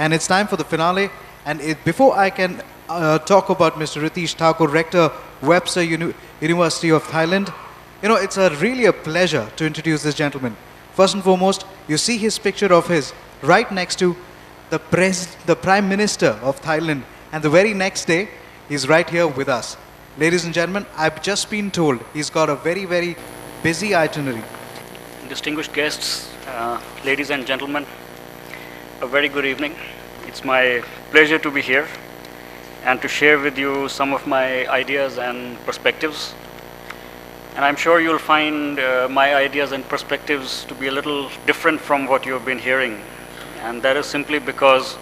and it's time for the finale. And before I can talk about Mr. Ritesh Thakur, Rector, Webster University of Thailand, it's really a pleasure to introduce this gentleman. First and foremost, you see his picture of his right next to the Prime Minister of Thailand, and the very next day, he's right here with us. Ladies and gentlemen, I've just been told he's got a very, very busy itinerary. Distinguished guests, ladies and gentlemen, a very good evening. It's my pleasure to be here and to share with you some of my ideas and perspectives. And I'm sure you'll find my ideas and perspectives to be a little different from what you've been hearing. And that is simply because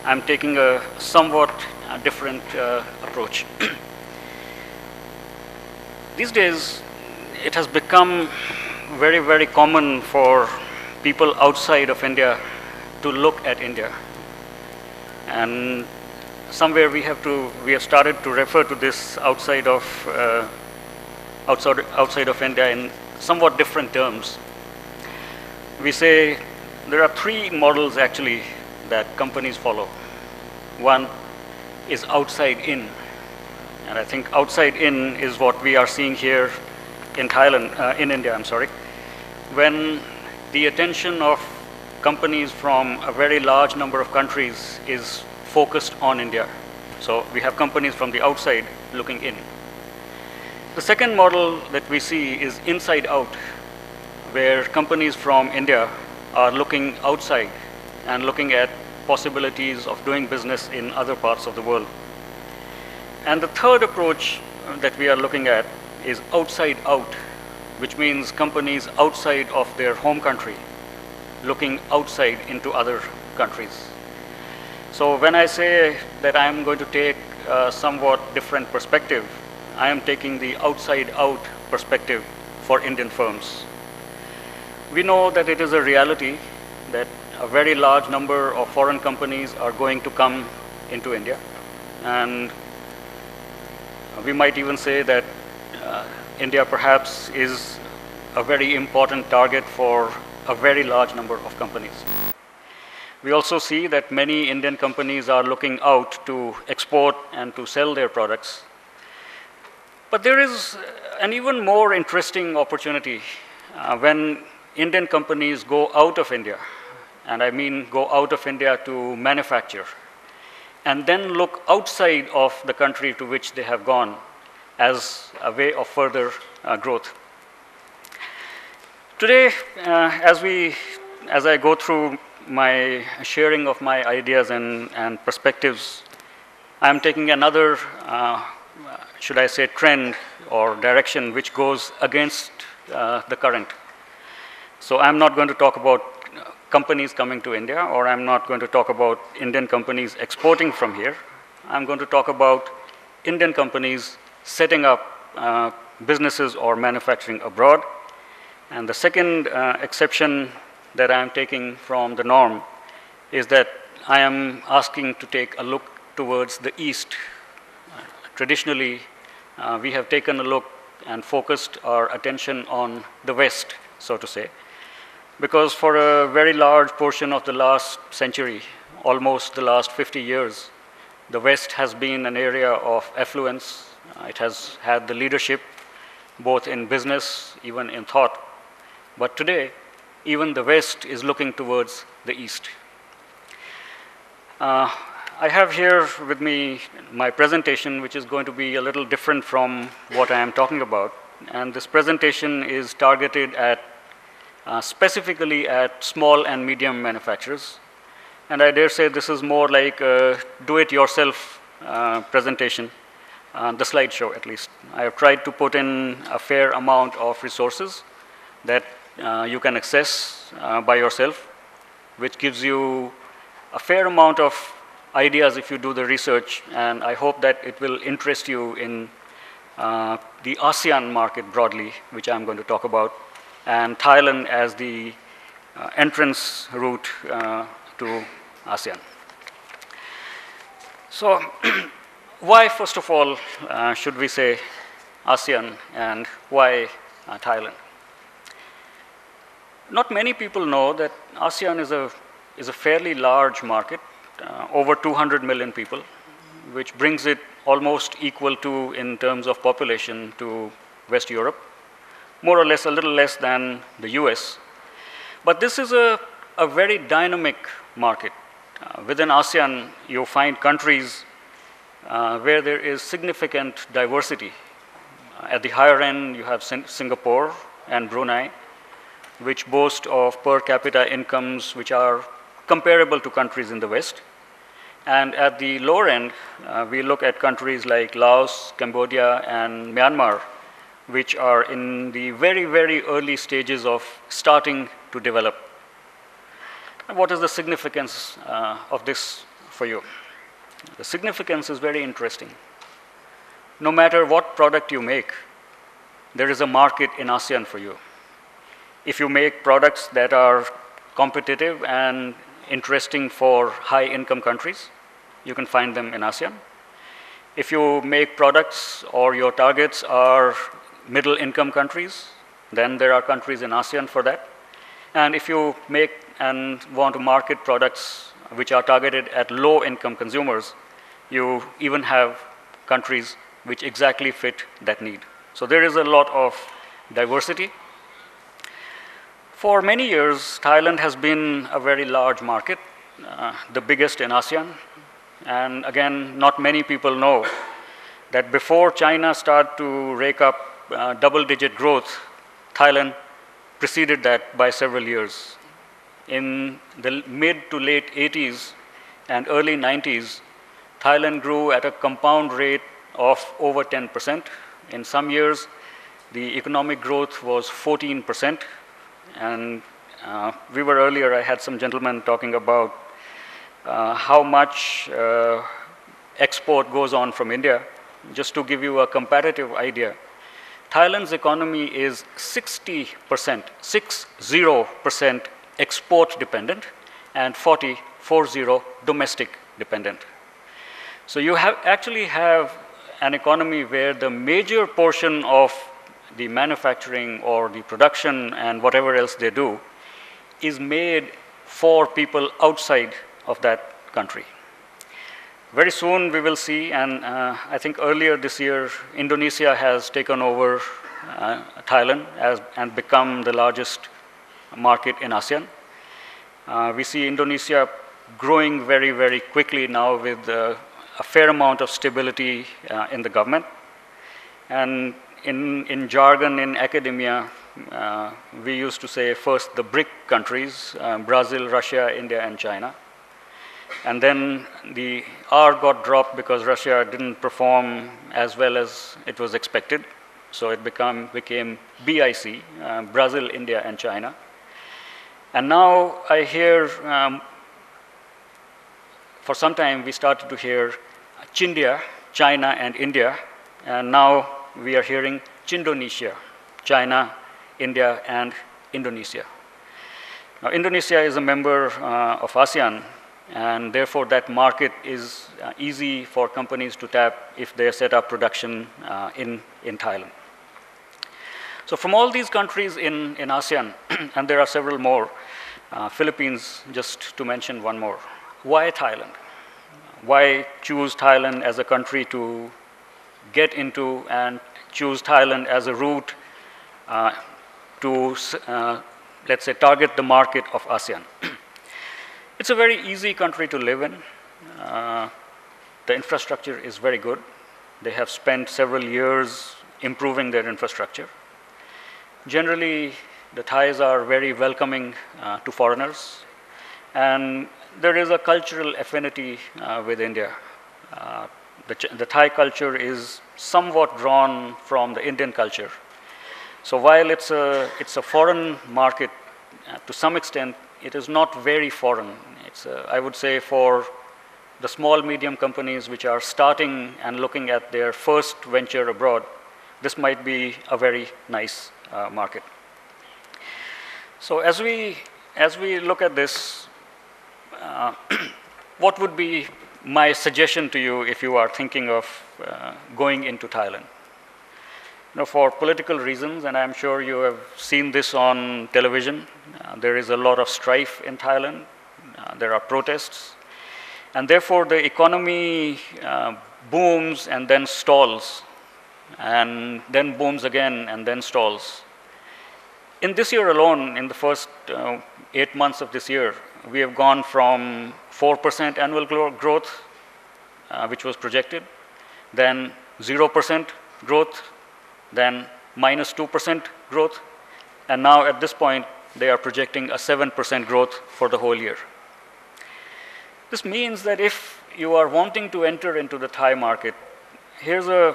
I'm taking a somewhat different approach. These days, it has become very, very common for people outside of India to look at India. And somewhere we have started to refer to this outside of India in somewhat different terms. We say there are three models actually that companies follow. One is outside in, and I think outside in is what we are seeing here in in India, when the attention of companies from a very large number of countries is focused on India. So we have companies from the outside looking in. The second model that we see is inside out, where companies from India are looking outside and looking at possibilities of doing business in other parts of the world. And the third approach that we are looking at is outside out, which means companies outside of their home country looking outside into other countries. So when I say that I am going to take a somewhat different perspective, I am taking the outside out perspective for Indian firms. We know that it is a reality that a very large number of foreign companies are going to come into India, and we might even say that India perhaps is a very important target for a very large number of companies. We also see that many Indian companies are looking out to export and to sell their products. But there is an even more interesting opportunity when Indian companies go out of India, and I mean go out of India to manufacture, and then look outside of the country to which they have gone as a way of further growth. Today, as I go through my sharing of my ideas and perspectives, I'm taking another, should I say, trend or direction which goes against the current. So I'm not going to talk about companies coming to India, or I'm not going to talk about Indian companies exporting from here. I'm going to talk about Indian companies setting up businesses or manufacturing abroad. And the second exception that I am taking from the norm is that I am asking to take a look towards the East. Traditionally, we have taken a look and focused our attention on the West, so to say, because for a very large portion of the last century, almost the last 50 years, the West has been an area of affluence. It has had the leadership, both in business, even in thought. But today, even the West is looking towards the East. I have here with me my presentation, which is going to be a little different from what I am talking about. And this presentation is targeted at specifically at small and medium manufacturers. And I dare say this is more like a do-it-yourself presentation, the slideshow at least. I have tried to put in a fair amount of resources that you can access by yourself, which gives you a fair amount of ideas if you do the research, and I hope that it will interest you in the ASEAN market broadly, which I'm going to talk about, and Thailand as the entrance route to ASEAN. So why, first of all, should we say ASEAN, and why Thailand? Not many people know that ASEAN is a fairly large market. over 200 million people, which brings it almost equal to, in terms of population, to West Europe, more or less a little less than the US. But this is a very dynamic market. Within ASEAN, you'll find countries where there is significant diversity. At the higher end, you have Singapore and Brunei, which boast of per capita incomes which are comparable to countries in the West. And at the lower end, we look at countries like Laos, Cambodia, and Myanmar, which are in the very, very early stages of starting to develop. And what is the significance of this for you? The significance is very interesting. No matter what product you make, there is a market in ASEAN for you. If you make products that are competitive and interesting for high-income countries, you can find them in ASEAN. If you make products or your targets are middle-income countries, then there are countries in ASEAN for that. And if you make and want to market products which are targeted at low-income consumers, you even have countries which exactly fit that need. So there is a lot of diversity. For many years, Thailand has been a very large market, the biggest in ASEAN. And again, not many people know that before China started to rake up double-digit growth, Thailand preceded that by several years. In the mid to late 80s and early 90s, Thailand grew at a compound rate of over 10%. In some years, the economic growth was 14%. And we were earlier, I had some gentlemen talking about how much export goes on from India. Just to give you a comparative idea, Thailand's economy is 60% export dependent and 40% domestic dependent. So you actually have an economy where the major portion of the manufacturing or the production and whatever else they do is made for people outside of that country. Very soon we will see, and I think earlier this year, Indonesia has taken over Thailand and become the largest market in ASEAN. We see Indonesia growing very, very quickly now with a fair amount of stability in the government. And in jargon in academia, we used to say first the BRIC countries, Brazil, Russia, India, and China. And then the R got dropped because Russia didn't perform as well as it was expected. So it became BIC, Brazil, India, and China. And now I hear, for some time we started to hear Chindia, China, and India. And now we are hearing Chindonesia, China, India, and Indonesia. Now, Indonesia is a member of ASEAN, and therefore that market is easy for companies to tap if they set up production in Thailand. So from all these countries in ASEAN, and there are several more, Philippines, just to mention one more. Why Thailand? Why choose Thailand as a country to get into and choose Thailand as a route to, let's say, target the market of ASEAN? It's a very easy country to live in. The infrastructure is very good. They have spent several years improving their infrastructure. Generally, the Thais are very welcoming to foreigners. And there is a cultural affinity with India. The Thai culture is somewhat drawn from the Indian culture. So while it's a foreign market, to some extent, it is not very foreign. It's, I would say, for the small, medium companies which are starting and looking at their first venture abroad, this might be a very nice market. So as we look at this, what would be my suggestion to you if you are thinking of going into Thailand? You know, for political reasons, and I'm sure you have seen this on television, there is a lot of strife in Thailand. There are protests. And therefore, the economy booms and then stalls, and then booms again and then stalls. In this year alone, in the first 8 months of this year, we have gone from 4% annual growth, which was projected, then 0% growth, then minus 2% growth, and now at this point, they are projecting a 7% growth for the whole year. This means that if you are wanting to enter into the Thai market, here's a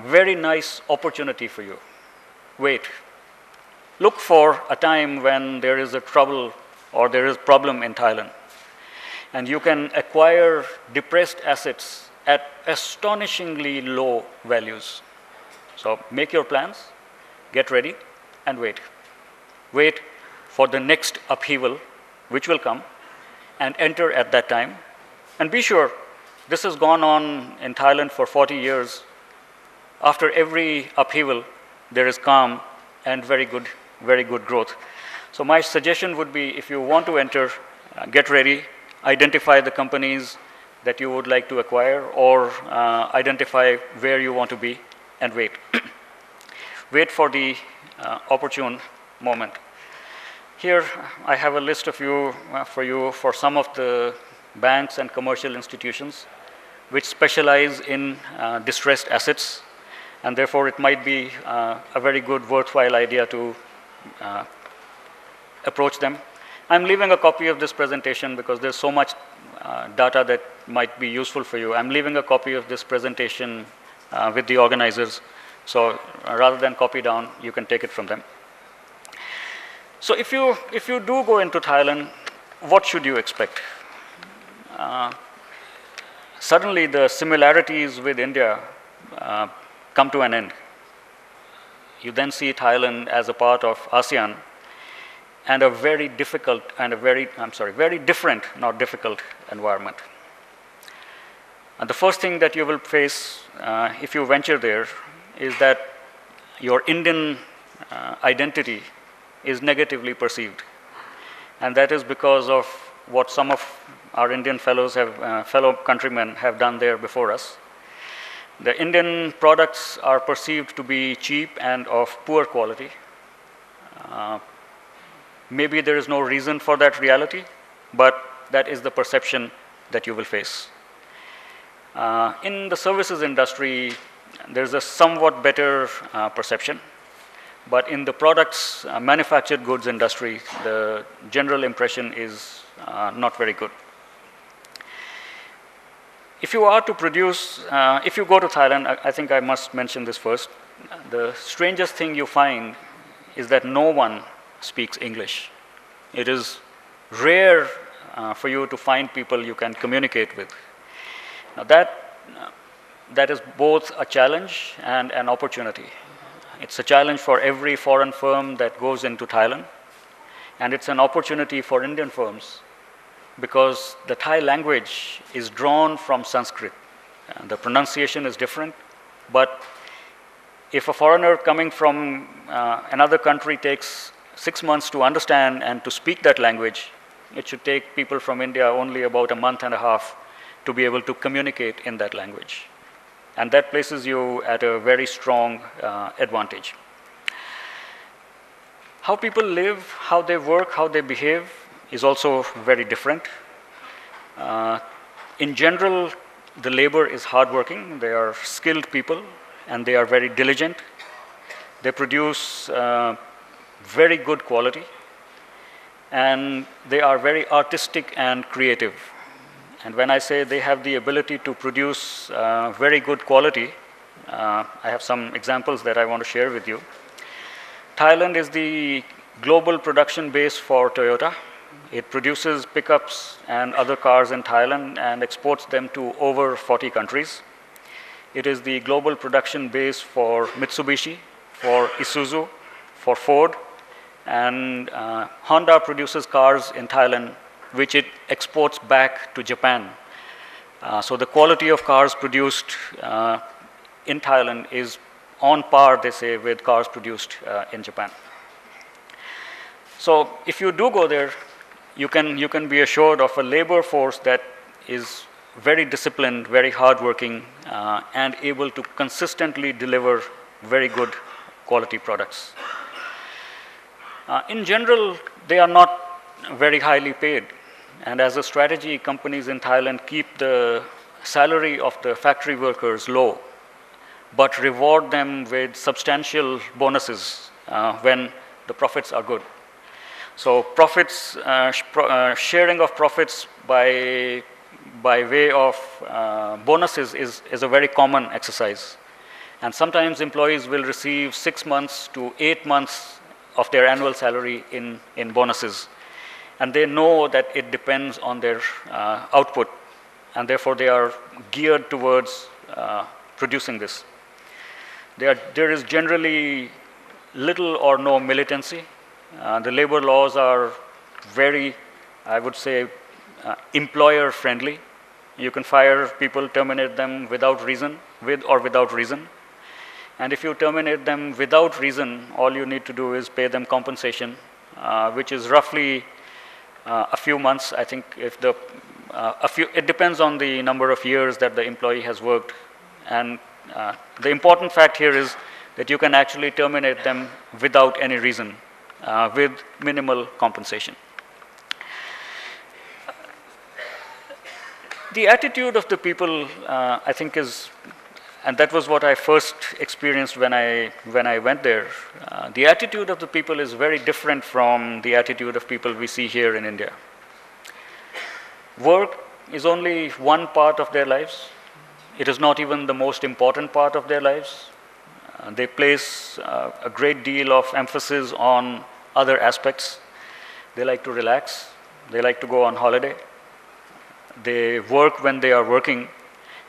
very nice opportunity for you. Wait. Look for a time when there is a trouble or there is problem in Thailand, and you can acquire depressed assets at astonishingly low values. So make your plans, get ready, and wait. Wait for the next upheaval, which will come, and enter at that time. And be sure, this has gone on in Thailand for 40 years. After every upheaval, there is calm and very good growth. So my suggestion would be, if you want to enter, get ready, identify the companies that you would like to acquire, or identify where you want to be, and wait. Wait for the opportune moment. Here, I have a list of for some of the banks and commercial institutions which specialize in distressed assets, and therefore it might be a very good, worthwhile idea to approach them. I'm leaving a copy of this presentation because there's so much data that might be useful for you. I'm leaving a copy of this presentation with the organizers. So rather than copy down, you can take it from them. So if you do go into Thailand, what should you expect? Suddenly the similarities with India come to an end. You then see Thailand as a part of ASEAN, and a very difficult and very different, not difficult, environment. And the first thing that you will face if you venture there is that your Indian identity is negatively perceived. And that is because of what some of our Indian fellow countrymen have done there before us. The Indian products are perceived to be cheap and of poor quality. Maybe there is no reason for that reality, but that is the perception that you will face. In the services industry, there's a somewhat better perception, but in the products, manufactured goods industry, the general impression is not very good. If you are to produce, if you go to Thailand, I think I must mention this first. The strangest thing you find is that no one speaks English. It is rare for you to find people you can communicate with. Now that is both a challenge and an opportunity. It's a challenge for every foreign firm that goes into Thailand, and it's an opportunity for Indian firms because the Thai language is drawn from Sanskrit. The pronunciation is different, but if a foreigner coming from another country takes 6 months to understand and to speak that language, it should take people from India only about a month and a half to be able to communicate in that language. And that places you at a very strong advantage. How people live, how they work, how they behave is also very different. In general, the labor is hardworking. They are skilled people, and they are very diligent. They produce very good quality, and they are very artistic and creative. And when I say they have the ability to produce very good quality, I have some examples that I want to share with you. Thailand is the global production base for Toyota. It produces pickups and other cars in Thailand and exports them to over 40 countries. It is the global production base for Mitsubishi, for Isuzu, for Ford, and Honda produces cars in Thailand, which it exports back to Japan. So the quality of cars produced in Thailand is on par, they say, with cars produced in Japan. So if you do go there, you can be assured of a labor force that is very disciplined, very hardworking, and able to consistently deliver very good quality products. In general, they are not very highly paid. And as a strategy, companies in Thailand keep the salary of the factory workers low, but reward them with substantial bonuses when the profits are good. So profits, sharing of profits by way of bonuses is a very common exercise. And sometimes employees will receive 6 months to 8 months of their annual salary in bonuses. And they know that it depends on their output, and therefore they are geared towards producing this. There is generally little or no militancy. The labor laws are very, I would say, employer friendly. You can fire people, terminate them without reason, with or without reason. And if you terminate them without reason, all you need to do is pay them compensation, which is roughly a few months. I think if it depends on the number of years that the employee has worked. And the important fact here is that you can actually terminate them without any reason, with minimal compensation. The attitude of the people, I think, is, and that was what I first experienced when I went there. The attitude of the people is very different from the attitude of people we see here in India. Work is only one part of their lives. It is not even the most important part of their lives. They place a great deal of emphasis on other aspects. They like to relax. They like to go on holiday. They work when they are working.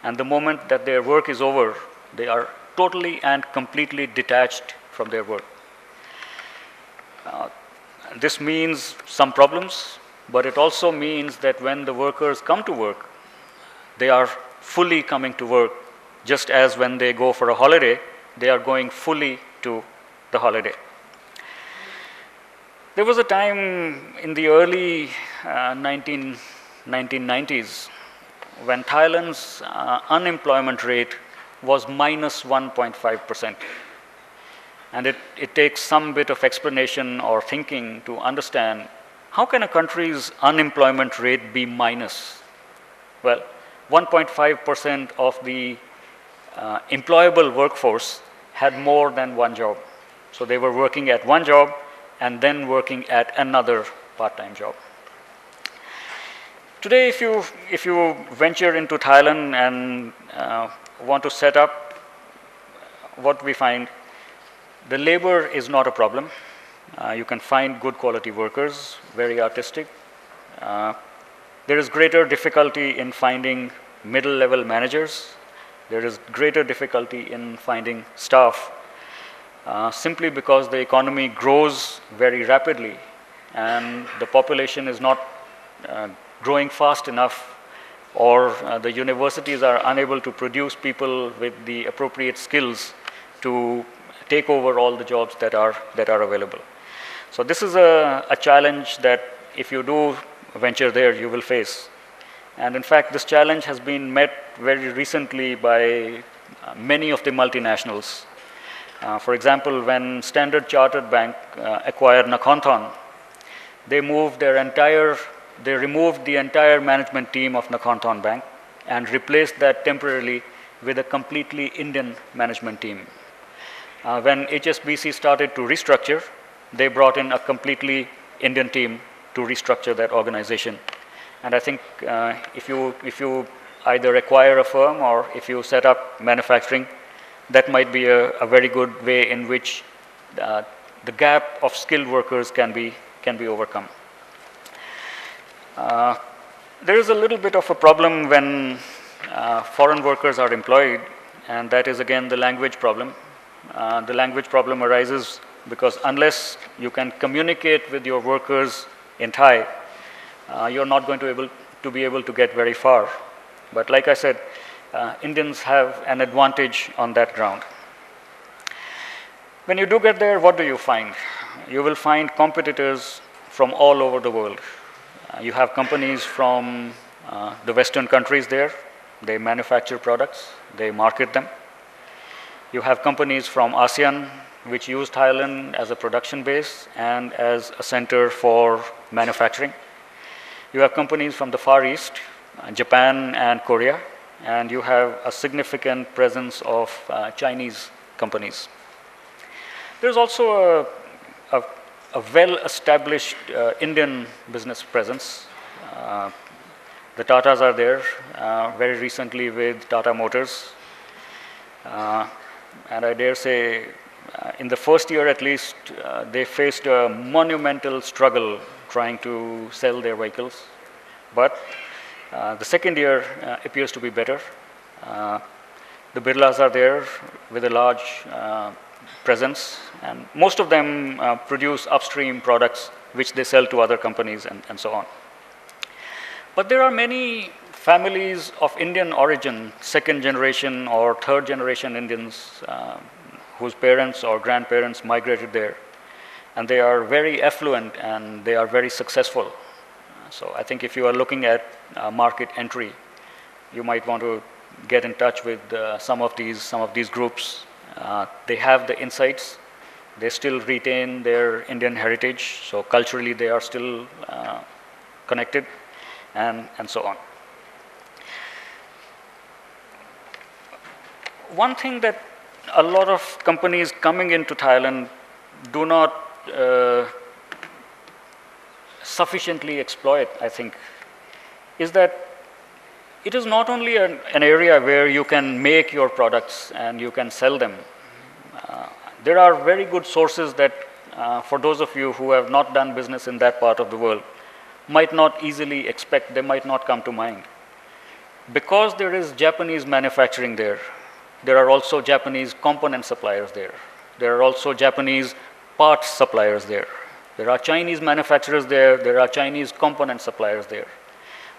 And the moment that their work is over, they are totally and completely detached from their work. This means some problems, but it also means that when the workers come to work, they are fully coming to work, just as when they go for a holiday, they are going fully to the holiday. There was a time in the early 1990s when Thailand's unemployment rate was minus 1.5%. And it takes some bit of explanation or thinking to understand, how can a country's unemployment rate be minus? Well, 1.5% of the employable workforce had more than one job. So they were working at one job and then working at another part-time job. Today, if you venture into Thailand and want to set up, what we find, the labor is not a problem. You can find good quality workers, very artistic. There is greater difficulty in finding middle-level managers. There is greater difficulty in finding staff, simply because the economy grows very rapidly and the population is not growing fast enough, or the universities are unable to produce people with the appropriate skills to take over all the jobs that are available. So this is a challenge that if you do venture there, you will face. And in fact, this challenge has been met very recently by many of the multinationals. For example, when Standard Chartered Bank acquired Nakhon, they removed the entire management team of Nakhon Bank and replaced that temporarily with a completely Indian management team. When HSBC started to restructure, they brought in a completely Indian team to restructure that organization. And I think if you either acquire a firm or if you set up manufacturing, that might be a very good way in which the gap of skilled workers can be overcome. There is a little bit of a problem when foreign workers are employed, and that is again the language problem. The language problem arises because unless you can communicate with your workers in Thai, you're not going to be able to get very far. But like I said, Indians have an advantage on that ground. When you do get there, what do you find? You will find competitors from all over the world. You have companies from the Western countries there. They manufacture products, they market them. You have companies from ASEAN which use Thailand as a production base and as a center for manufacturing. You have companies from the Far East, Japan and Korea, and you have a significant presence of Chinese companies. There's also a well-established Indian business presence. The Tatas are there, very recently with Tata Motors. And I dare say, in the first year at least, they faced a monumental struggle trying to sell their vehicles. But the second year appears to be better. The Birlas are there with a large presence, and most of them produce upstream products which they sell to other companies and so on. But there are many families of Indian origin, second generation or third generation Indians, whose parents or grandparents migrated there. And they are very affluent and they are very successful. So I think if you are looking at market entry, you might want to get in touch with some of these groups. They have the insights. They still retain their Indian heritage. So culturally, they are still connected, and so on. One thing that a lot of companies coming into Thailand do not sufficiently exploit, I think, is that it is not only an area where you can make your products and you can sell them. There are very good sources that, for those of you who have not done business in that part of the world, might not easily expect, they might not come to mind. Because there is Japanese manufacturing there, there are also Japanese component suppliers there. There are also Japanese parts suppliers there. There are Chinese manufacturers there. There are Chinese component suppliers there.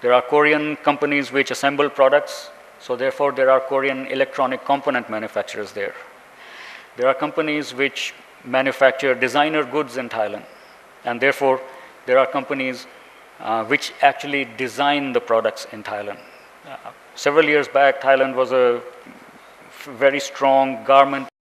There are Korean companies which assemble products, so therefore there are Korean electronic component manufacturers there. There are companies which manufacture designer goods in Thailand, and therefore there are companies which actually design the products in Thailand. Several years back, Thailand was a very strong garment